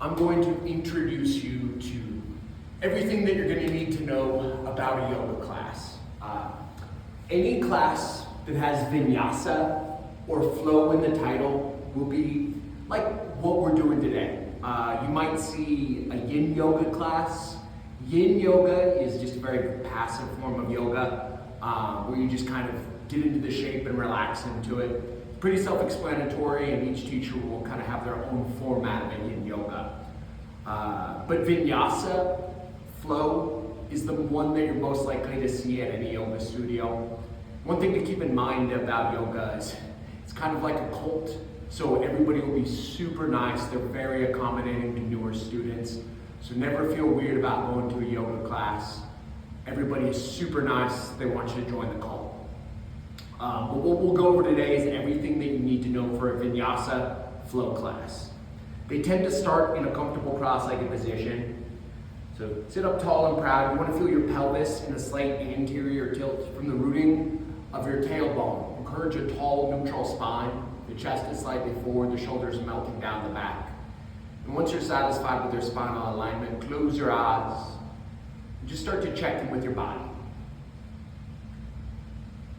I'm going to introduce you to everything that you're going to need to know about a yoga class. Any class that has vinyasa or flow in the title will be like what we're doing today. You might see a yin yoga class. Yin yoga is just a very passive form of yoga where you just kind of get into the shape and relax into it. Pretty self-explanatory, and each teacher will kind of have their own format of a yin yoga. But vinyasa, flow, is the one that you're most likely to see at any yoga studio. One thing to keep in mind about yoga is it's kind of like a cult, so everybody will be super nice. They're very accommodating to newer students, so never feel weird about going to a yoga class. Everybody is super nice. They want you to join the cult. But what we'll go over today is everything that you need to know for a vinyasa flow class. They tend to start in a comfortable cross-legged position. So sit up tall and proud. You want to feel your pelvis in a slight anterior tilt from the rooting of your tailbone. Encourage a tall, neutral spine. The chest is slightly forward, the shoulders melting down the back. And once you're satisfied with your spinal alignment, close your eyes and just start to check in with your body.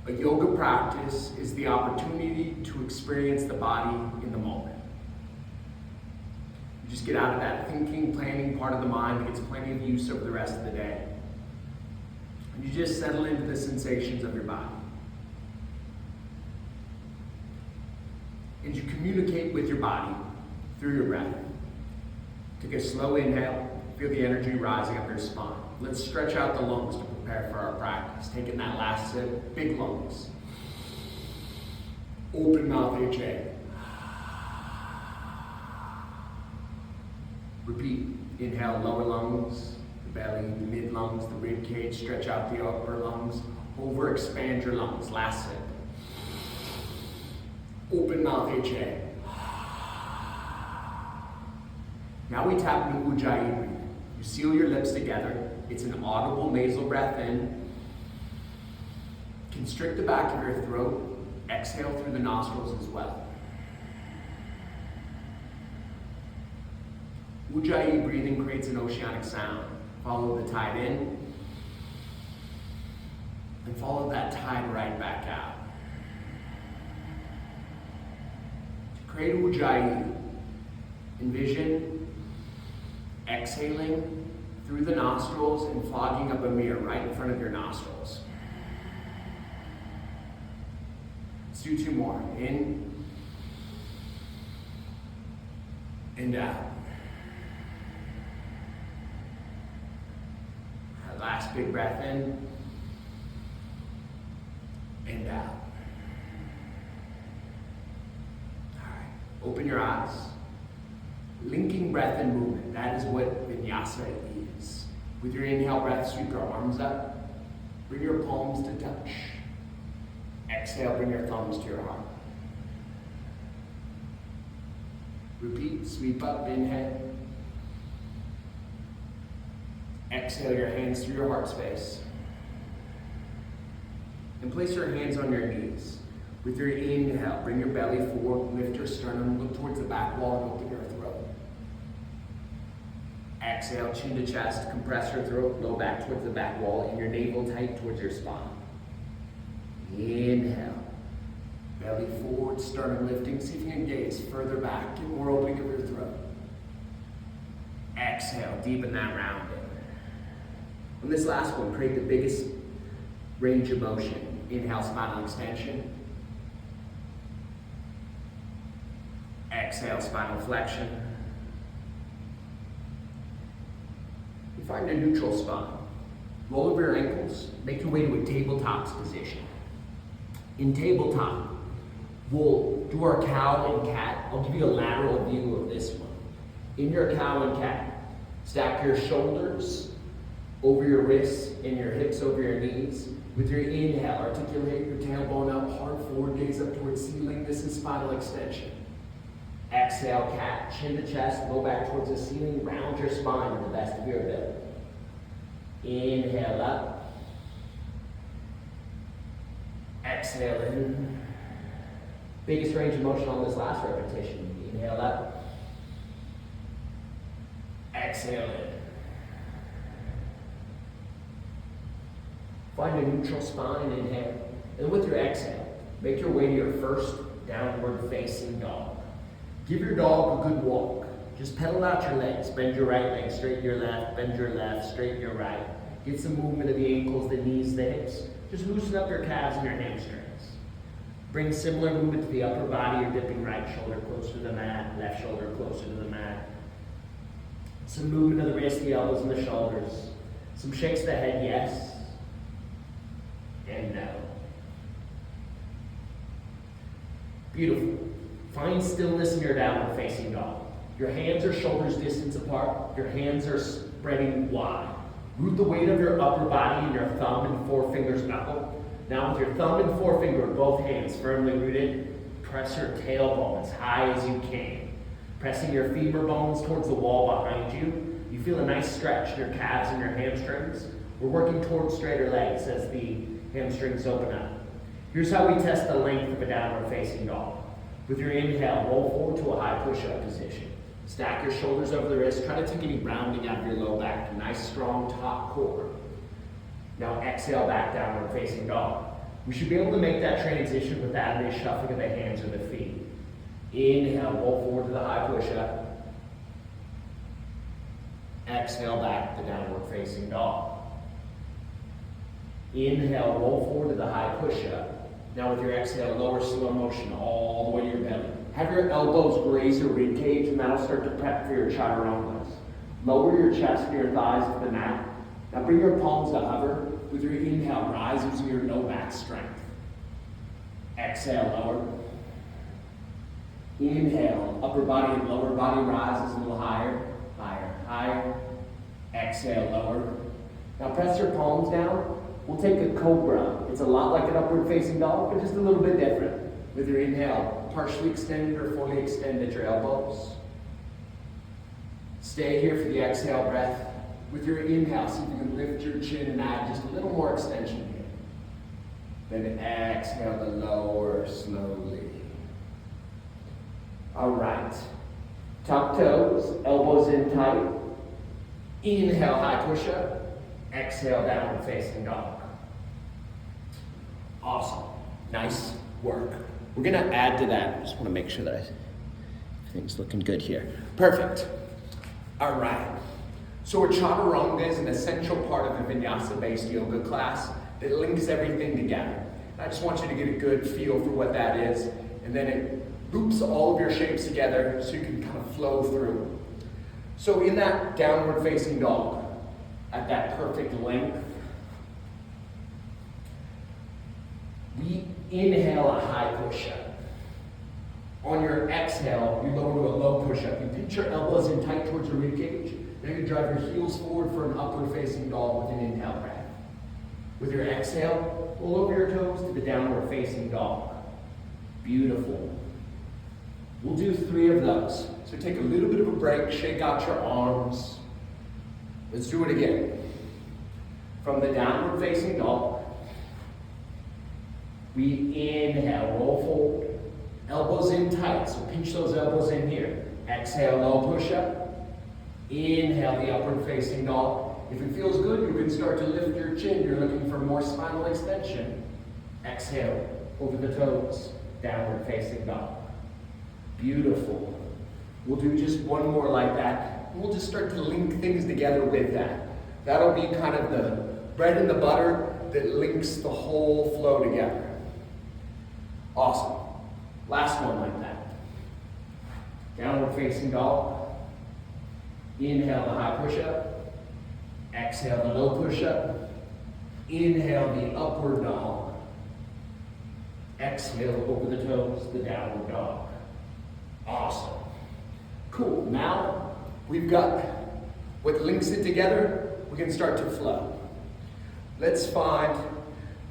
A yoga practice is the opportunity to experience the body in the moment. You just get out of that thinking, planning part of the mind that gets plenty of use over the rest of the day. And you just settle into the sensations of your body. And you communicate with your body through your breath. Take a slow inhale, feel the energy rising up your spine. Let's stretch out the lungs to prepare for our practice. Taking that last sip, big lungs. Open mouth, HA. Repeat. Inhale, lower lungs, the belly, the mid lungs, the rib cage. Stretch out the upper lungs. Over expand your lungs. Last sip. Open mouth, HA. Now we tap into Ujjayi breathing. You seal your lips together. It's an audible nasal breath in. Constrict the back of your throat. Exhale through the nostrils as well. Ujjayi breathing creates an oceanic sound. Follow the tide in. And follow that tide right back out. To create Ujjayi, envision exhaling through the nostrils and fogging up a mirror right in front of your nostrils. Let's do two more. In and out. That last big breath in and out. All right, open your eyes. Linking breath and movement, that is what vinyasa is. With your inhale breath, sweep your arms up. Bring your palms to touch. Exhale, bring your thumbs to your heart. Repeat, sweep up, inhale. Exhale your hands through your heart space. And place your hands on your knees. With your inhale, bring your belly forward, lift your sternum, look towards the back wall, and open your throat. Exhale, chin to chest, compress your throat, low back towards the back wall, and your navel tight towards your spine. Inhale, belly forward, sternum lifting, see if you can gaze further back, get more opening of your throat. Exhale, deepen that rounding. On this last one, create the biggest range of motion. Inhale, spinal extension. Exhale, spinal flexion. And find a neutral spine. Roll over your ankles. Make your way to a tabletop's position. In tabletop, we'll do our cow and cat. I'll give you a lateral view of this one. In your cow and cat, stack your shoulders over your wrists and your hips over your knees. With your inhale, articulate your tailbone up, hard forward, gaze up towards ceiling. This is spinal extension. Exhale, cat, chin to chest, low back towards the ceiling. Round your spine to the best of your ability. Inhale up. Exhale in. Biggest range of motion on this last repetition. Inhale up. Exhale in. Find a neutral spine, inhale. And with your exhale, make your way to your first downward facing dog. Give your dog a good walk. Just pedal out your legs. Bend your right leg, straighten your left, bend your left, straighten your right. Get some movement of the ankles, the knees, the hips. Just loosen up your calves and your hamstrings. Bring similar movement to the upper body. You're dipping right shoulder closer to the mat, left shoulder closer to the mat. Some movement of the wrists, the elbows, and the shoulders. Some shakes of the head, yes and no. Beautiful. Find stillness in your downward facing dog. Your hands are shoulders distance apart. Your hands are spreading wide. Root the weight of your upper body in your thumb and forefingers knuckle. Now with your thumb and forefinger, both hands firmly rooted, press your tailbone as high as you can. Pressing your femur bones towards the wall behind you. You feel a nice stretch in your calves and your hamstrings. We're working towards straighter legs as the hamstrings open up. Here's how we test the length of a downward facing dog. With your inhale, roll forward to a high push-up position. Stack your shoulders over the wrist. Try to take any rounding out of your low back. Nice, strong top core. Now exhale back, downward facing dog. We should be able to make that transition without any shuffling of the hands or the feet. Inhale, roll forward to the high push-up. Exhale back to downward facing dog. Inhale, roll forward to the high push-up. Now with your exhale, lower slow motion all the way to your belly. Have your elbows graze your rib cage, and that'll start to prep for your chaturangas. Lower your chest and your thighs to the mat. Now bring your palms to hover. With your inhale, rise using your low back strength. Exhale, lower. Inhale, upper body and lower body rises a little higher, higher, higher. Exhale, lower. Now press your palms down. We'll take a cobra. It's a lot like an upward facing dog, but just a little bit different. With your inhale, partially extended or fully extended your elbows. Stay here for the exhale breath. With your inhale, see if you can lift your chin and add just a little more extension here. Then exhale to lower slowly. All right. Tuck toes, elbows in tight. Inhale, high push-up. Exhale, downward facing dog. Awesome. Nice work. We're going to add to that. I just want to make sure that everything's looking good here. Perfect. All right. So a chaturanga is an essential part of a vinyasa-based yoga class that links everything together. I just want you to get a good feel for what that is, and then it loops all of your shapes together so you can kind of flow through. So in that downward facing dog, at that perfect length, we inhale a high push-up. On your exhale, you lower to a low push-up. You pinch your elbows in tight towards your rib cage. Now you drive your heels forward for an upward facing dog with an inhale breath. With your exhale, roll over your toes to the downward facing dog. Beautiful. We'll do 3 of those. So take a little bit of a break, shake out your arms. Let's do it again. From the downward facing dog, we inhale, roll forward. Elbows in tight, so pinch those elbows in here. Exhale, low push-up. Inhale, the upward facing dog. If it feels good, you can start to lift your chin. You're looking for more spinal extension. Exhale, over the toes, downward facing dog. Beautiful. We'll do just one more like that. We'll just start to link things together with that. That'll be kind of the bread and the butter that links the whole flow together. Awesome. Last one like that. Downward facing dog. Inhale the high push-up. Exhale the low push-up. Inhale the upward dog. Exhale over the toes, the downward dog. Awesome. Cool. Now we've got what links it together. We can start to flow. Let's find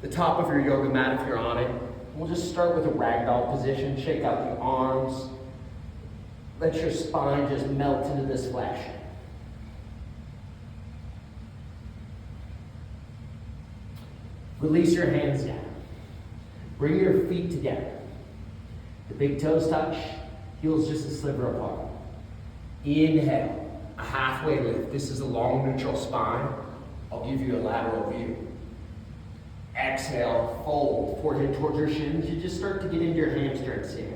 the top of your yoga mat if you're on it. We'll just start with a ragdoll position. Shake out the arms. Let your spine just melt into this flesh. Release your hands down. Bring your feet together. The big toes touch, heels just a sliver apart. Inhale, a halfway lift. This is a long neutral spine. I'll give you a lateral view. Exhale, fold, forehead towards your shins. You just start to get into your hamstrings here.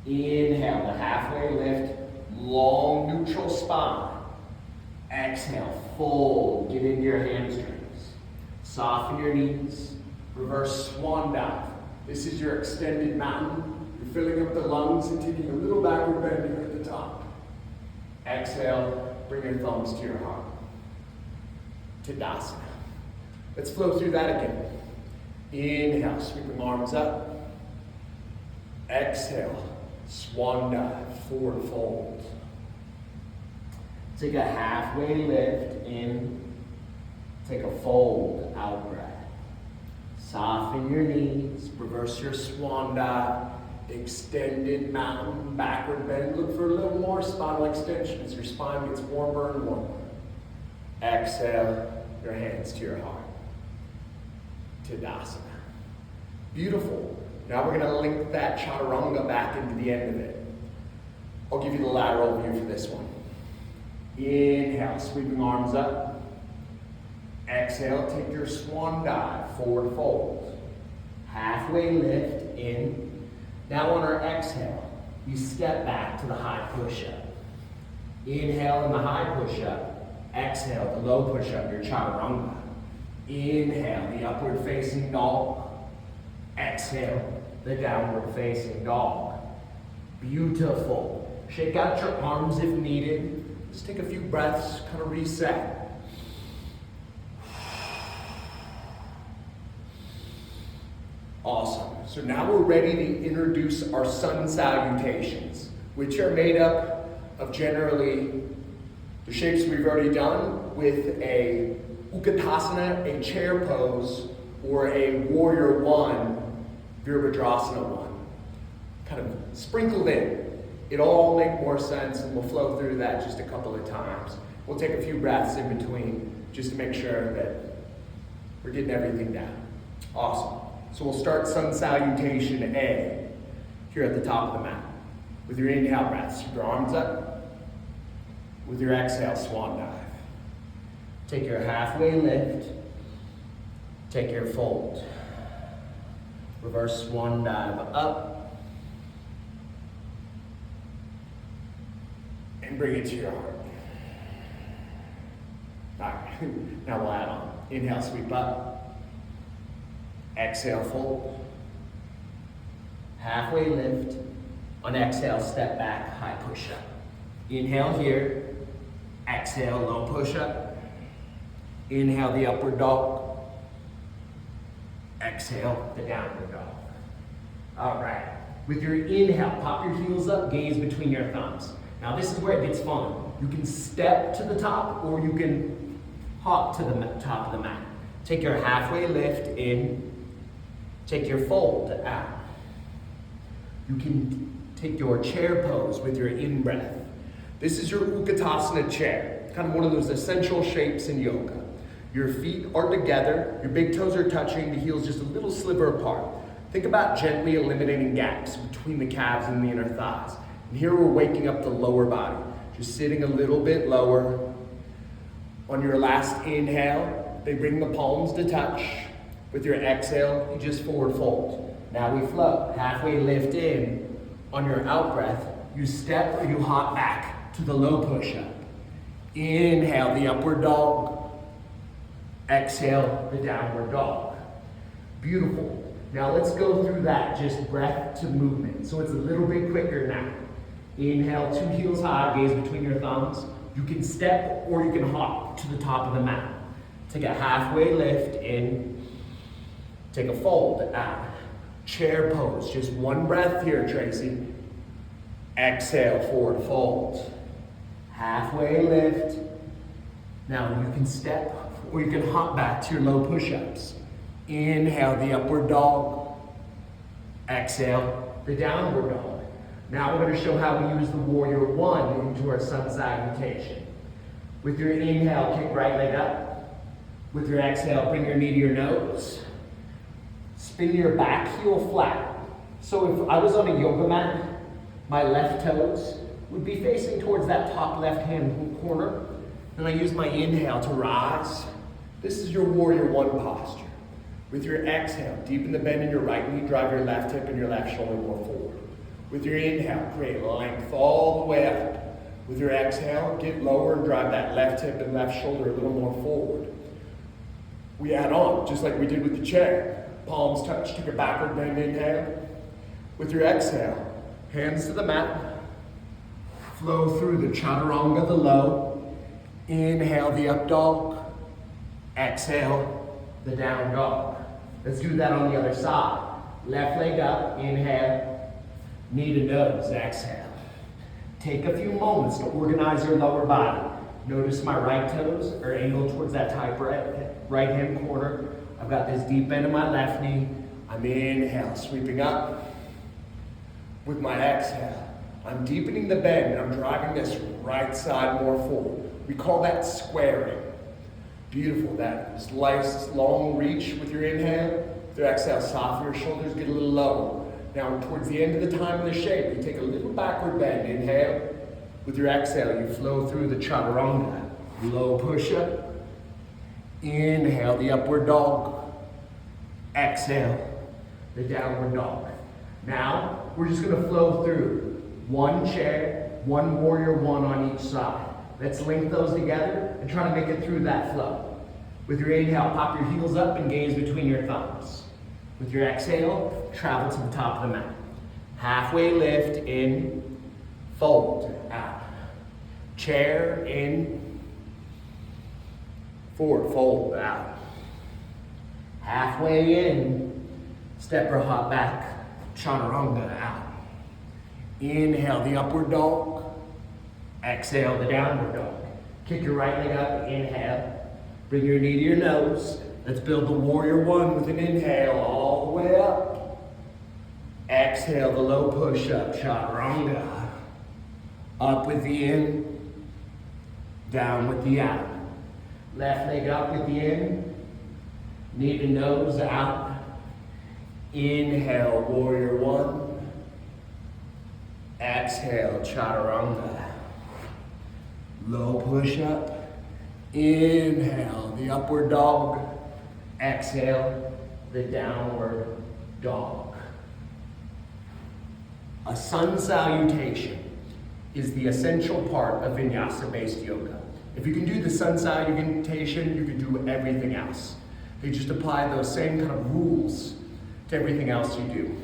Inhale, the halfway lift, long neutral spine. Exhale, fold, get into your hamstrings. Soften your knees, reverse swan dive. This is your extended mountain. You're filling up the lungs and taking a little backward bend here at the top. Exhale, bring your thumbs to your heart. Tadasana. Let's flow through that again. Inhale, sweeping arms up. Exhale, swan dive, forward fold. Take a halfway lift in. Take a fold, out breath. Soften your knees, reverse your swan dive. Extended mountain, backward bend. Look for a little more spinal extension as your spine gets warmer and warmer. Exhale, your hands to your heart. Tadasana. Beautiful. Now we're going to link that chaturanga back into the end of it. I'll give you the lateral view for this one. Inhale, sweeping arms up. Exhale, take your swan dive, forward fold. Halfway lift in. Now on our exhale, you step back to the high push-up. Inhale in the high push-up. Exhale, the low push-up, your chaturanga. Inhale, the upward facing dog. Exhale, the downward facing dog. Beautiful. Shake out your arms if needed. Just take a few breaths, kind of reset. Awesome. So now we're ready to introduce our sun salutations, which are made up of generally the shapes we've already done with a Utkatasana, a chair pose, or a warrior one, Virabhadrasana one. Kind of sprinkled in. It'll all make more sense, and we'll flow through that just a couple of times. We'll take a few breaths in between just to make sure that we're getting everything down. Awesome. So we'll start sun salutation A here at the top of the mat. With your inhale breath, sweep your arms up. With your exhale, swan dive. Take your halfway lift. Take your fold. Reverse swan dive up. And bring it to your heart. All right, now we'll add on. Inhale, sweep up. Exhale, fold. Halfway lift. On exhale, step back, high push-up. Inhale here. Exhale, low push-up. Inhale, the upward dog. Exhale, the downward dog. All right. With your inhale, pop your heels up, gaze between your thumbs. Now this is where it gets fun. You can step to the top or you can hop to the top of the mat. Take your halfway lift in. Take your fold out. You can take your chair pose with your in-breath. This is your Utkatasana chair, kind of one of those essential shapes in yoga. Your feet are together, your big toes are touching, the heels just a little sliver apart. Think about gently eliminating gaps between the calves and the inner thighs. And here we're waking up the lower body, just sitting a little bit lower. On your last inhale, they bring the palms to touch. With your exhale, you just forward fold. Now we flow. Halfway lift in. On your out breath, you step or you hop back to the low push-up. Inhale, the upward dog. Exhale, the downward dog. Beautiful. Now let's go through that, just breath to movement. So it's a little bit quicker now. Inhale, two heels high, gaze between your thumbs. You can step or you can hop to the top of the mat. Take a halfway lift in. Take a fold out. Chair pose. Just one breath here, Tracy. Exhale, forward fold. Halfway lift. Now you can step or you can hop back to your low push-ups. Inhale, the upward dog. Exhale, the downward dog. Now we're going to show how we use the warrior one into our sun salutation. With your inhale, kick right leg up. With your exhale, bring your knee to your nose. Spin your back heel flat. So if I was on a yoga mat, my left toes would be facing towards that top left-hand corner. And I use my inhale to rise. This is your warrior one posture. With your exhale, deepen the bend in your right knee, drive your left hip and your left shoulder more forward. With your inhale, create length all the way up. With your exhale, get lower and drive that left hip and left shoulder a little more forward. We add on, just like we did with the chair. Palms touch, take a backward bend, inhale. With your exhale, hands to the mat. Flow through the chaturanga, the low. Inhale, the up dog. Exhale, the down dog. Let's do that on the other side. Left leg up, inhale. Knee to nose, exhale. Take a few moments to organize your lower body. Notice my right toes are angled towards that tight right hand corner. I've got this deep bend in my left knee. I'm inhale, sweeping up. With my exhale, I'm deepening the bend and I'm driving this right side more forward. We call that squaring. Beautiful, that is nice long reach with your inhale. With your exhale, soften your shoulders, get a little lower. Now, towards the end of the time of the shape, you take a little backward bend. Inhale. With your exhale, you flow through the chaturanga. Low push-up. Inhale, the upward dog. Exhale, the downward dog. Now, we're just gonna flow through one chair, one warrior one on each side. Let's link those together and try to make it through that flow. With your inhale, pop your heels up and gaze between your thumbs. With your exhale, travel to the top of the mat. Halfway lift, in, fold, out. Chair, in, forward, fold, out. Halfway in, step or hop back, chaturanga, out. Inhale, the upward dog. Exhale, the downward dog. Kick your right leg up, inhale. Bring your knee to your nose. Let's build the warrior one with an inhale all the way up. Exhale, the low push-up, chaturanga. Up with the in, down with the out. Left leg up with the in, knee to nose, out. Inhale, warrior one. Exhale, chaturanga. Low push-up. Inhale, the upward dog. Exhale, the downward dog. A sun salutation is the essential part of vinyasa-based yoga. If you can do the sun salutation, you can do everything else. They just apply those same kind of rules to everything else you do.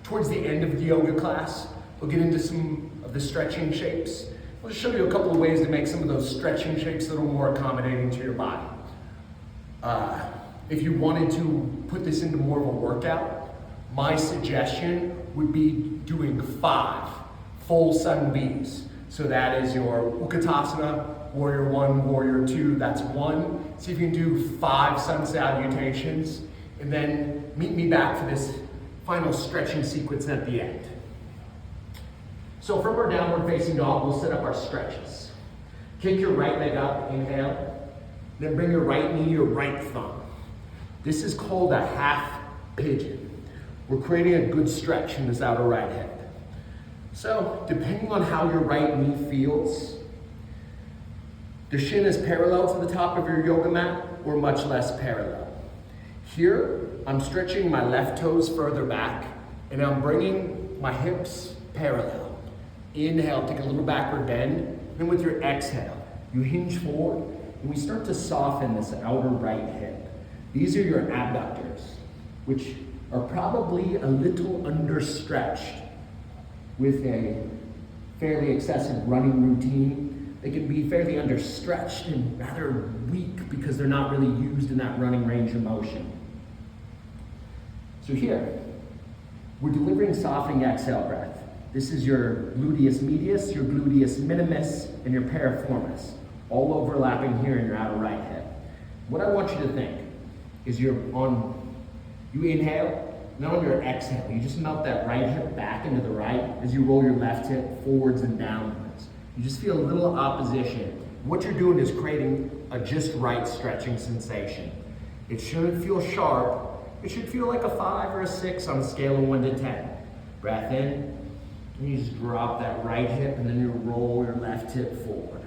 Towards the end of the yoga class, we'll get into some of the stretching shapes. I'll just show you a couple of ways to make some of those stretching shapes a little more accommodating to your body. If you wanted to put this into more of a workout, my suggestion would be doing 5 full sun Bs. So that is your Utkatasana, warrior one, warrior two, that's 1. See if you can do 5 sun salutations, and then meet me back for this final stretching sequence at the end. So from our downward facing dog, we'll set up our stretches. Kick your right leg up, inhale. Then bring your right knee to your right thumb. This is called a half pigeon. We're creating a good stretch in this outer right hip. So, depending on how your right knee feels, the shin is parallel to the top of your yoga mat or much less parallel. Here, I'm stretching my left toes further back and I'm bringing my hips parallel. Inhale, take a little backward bend. Then with your exhale, you hinge forward and we start to soften this outer right hip. These are your abductors, which are probably a little understretched with a fairly excessive running routine. They can be fairly understretched and rather weak because they're not really used in that running range of motion. So here, we're delivering softening exhale breath. This is your gluteus medius, your gluteus minimus, and your piriformis, all overlapping here in your outer right hip. What I want you to think is you inhale, and then on your exhale, you just melt that right hip back into the right as you roll your left hip forwards and downwards. You just feel a little opposition. What you're doing is creating a just right stretching sensation. It shouldn't feel sharp. It should feel like a 5 or a 6 on a scale of 1 to 10. Breath in, And you just drop that right hip and then you roll your left hip forward.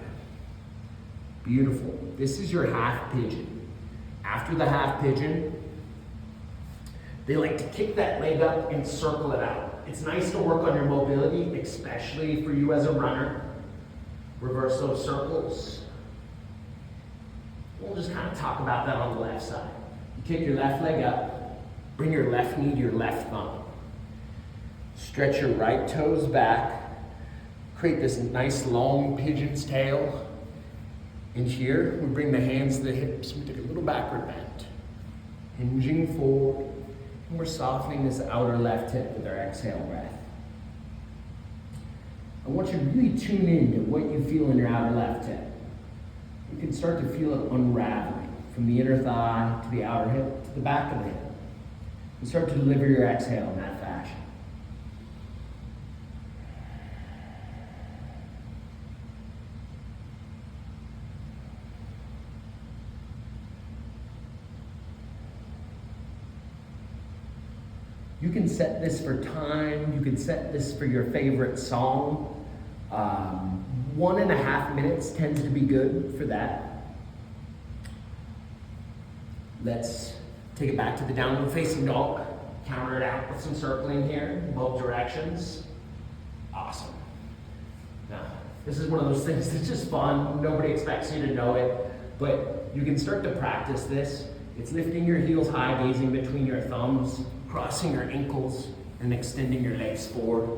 Beautiful. This is your half pigeon. After the half pigeon, they like to kick that leg up and circle it out. It's nice to work on your mobility, especially for you as a runner. Reverse those circles. We'll just kind of talk about that on the left side. You kick your left leg up, bring your left knee to your left thumb. Stretch your right toes back, create this nice long pigeon's tail. And here, we bring the hands to the hips, we take a little backward bend. Hinging forward, and we're softening this outer left hip with our exhale breath. I want you to really tune in to what you feel in your outer left hip. You can start to feel it unraveling from the inner thigh to the outer hip to the back of the hip. And start to deliver your exhale in that fashion. You can set this for time, you can set this for your favorite song. 1.5 minutes tends to be good for that. Let's take it back to the downward facing dog. Counter it out with some circling here in both directions. Awesome. Now, this is one of those things that's just fun. Nobody expects you to know it, but you can start to practice this. It's lifting your heels high, gazing between your thumbs, crossing your ankles, and extending your legs forward.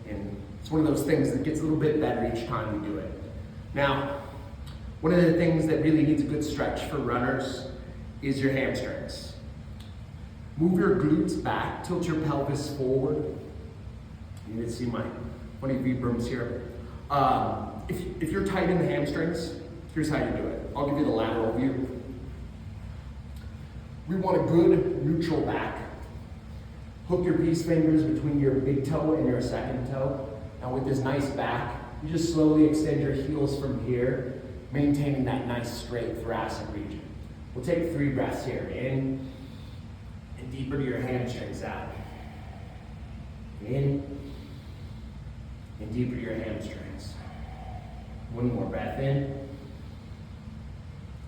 And it's one of those things that gets a little bit better each time we do it. Now, one of the things that really needs a good stretch for runners is your hamstrings. Move your glutes back, tilt your pelvis forward. You can see my funny Vibrams here. If you're tight in the hamstrings, here's how you do it. I'll give you the lateral view. We want a good neutral back. Hook your peace fingers between your big toe and your second toe. Now with this nice back, you just slowly extend your heels from here, maintaining that nice straight thoracic region. We'll take 3 breaths here. In, and deeper to your hamstrings out. In, and deeper to your hamstrings. One more breath in,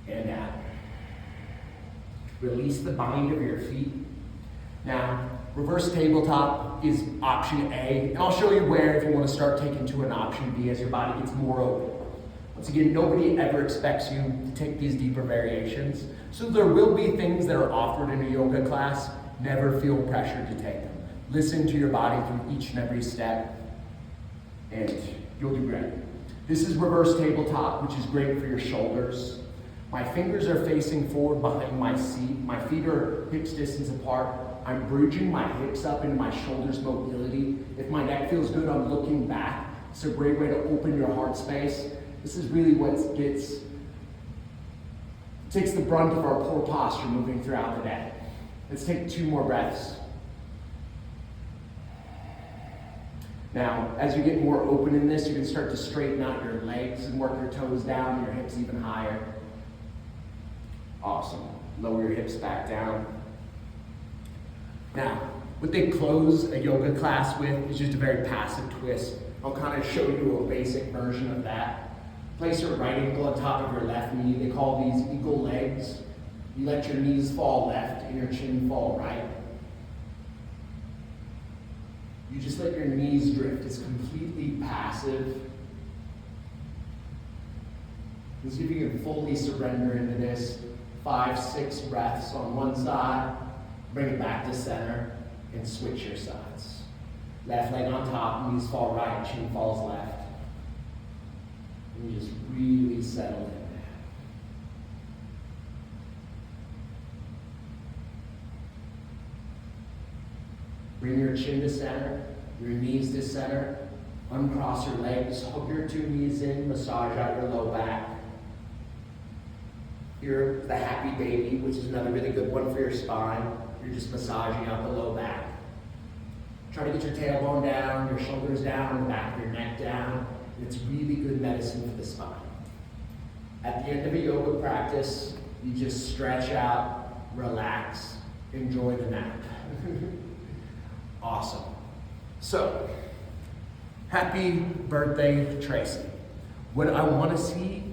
and out. Release the bind of your feet. Now, reverse tabletop is option A, and I'll show you where if you want to start taking to an option B as your body gets more open. Once again, nobody ever expects you to take these deeper variations, so there will be things that are offered in a yoga class. Never feel pressured to take them. Listen to your body through each and every step, and you'll do great. This is reverse tabletop, which is great for your shoulders. My fingers are facing forward behind my seat. My feet are hips distance apart. I'm bridging my hips up into my shoulders mobility. If my neck feels good, I'm looking back. It's a great way to open your heart space. This is really what takes the brunt of our poor posture moving throughout the day. Let's take 2 more breaths. Now, as you get more open in this, you can start to straighten out your legs and work your toes down, your hips even higher. Awesome. Lower your hips back down. Now, what they close a yoga class with is just a very passive twist. I'll kind of show you a basic version of that. Place your right ankle on top of your left knee. They call these eagle legs. You let your knees fall left and your chin fall right. You just let your knees drift. It's completely passive. And see if you can fully surrender into this. 5, 6 breaths on one side. Bring it back to center and switch your sides. Left leg on top, knees fall right, chin falls left. And you just really settle in. Bring your chin to center, your knees to center. Uncross your legs, hook your 2 knees in, massage out your low back. Here, the happy baby, which is another really good one for your spine. You're just massaging out the low back. Try to get your tailbone down, your shoulders down, the back of your neck down. It's really good medicine for the spine. At the end of a yoga practice, you just stretch out, relax, enjoy the nap. Awesome. So, Happy birthday, Tracy. What I want to see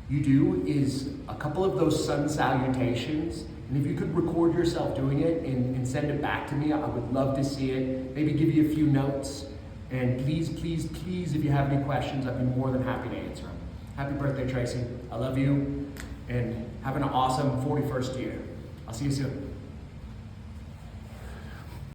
you do is a couple of those sun salutations, and if you could record yourself doing it and send it back to me, I would love to see it. Maybe give you a few notes, and please, please, please, if you have any questions, I'd be more than happy to answer them. Happy birthday, Tracy. I love you, and have an awesome 41st year. I'll see you soon.